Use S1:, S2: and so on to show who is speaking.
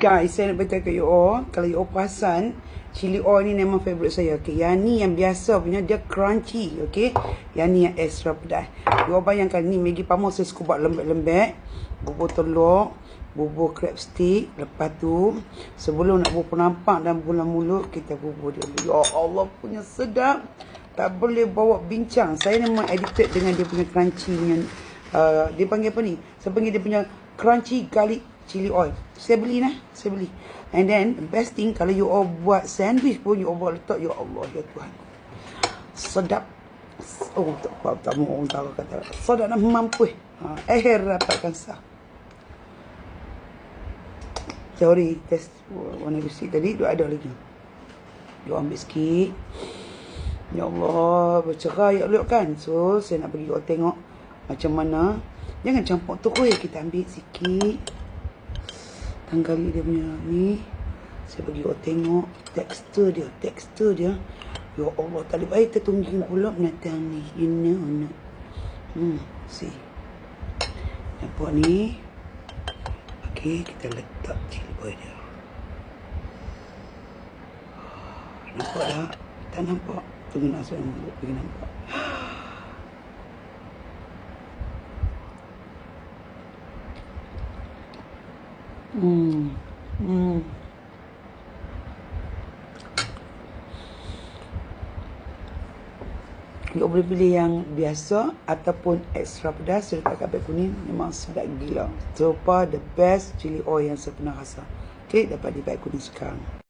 S1: Guys, saya nak beritahu kat you all, kalau you all perasan, chili oil ni memang favourite saya. Okay, yang ni yang biasa punya, dia crunchy. Okay, yang ni yang extra pedas. You all bayangkan ni Maggi Parma saya suka buat lembek-lembek, bubur telur, bubur crab stick. Lepas tu sebelum nak bubur nampak dan bulan mulut, kita bubur dia. Ya Allah, punya sedap, tak boleh bawa bincang. Saya memang addicted dengan dia punya crunchy dengan dia panggil apa ni, saya panggil dia punya crunchy garlic chili oil. Saya beli. And then the best thing, kalau you all buat sandwich pun, you all buat letak, ya Allah, ya Tuhan, sedap. Oh, tak mau orang tahu kata sedap nak mampu. Akhir dapatkan sah. Sorry, test warna bisik tadi tu ada lagi. You ambil sikit. Ya Allah, bercerai elok kan. So saya nak bagi you all tengok macam mana. Jangan campur terus, kita ambil sikit. Tanggali dia punya ni. Saya bagi awak tengok tekstur dia. Ya Allah, tak boleh baik tertungging pula binatang ni. You know. See. Nampak ni. Okey, kita letak chili oil dia. Nampak tak? Tak nampak. Tunggu nak suara mulut bagi nampak. You boleh pilih yang biasa ataupun extra pedas. Saya letak kapek kuning, memang sedap gila. So far the best chili oil yang saya pernah rasa. Okay, dapat di pack kuning sekarang.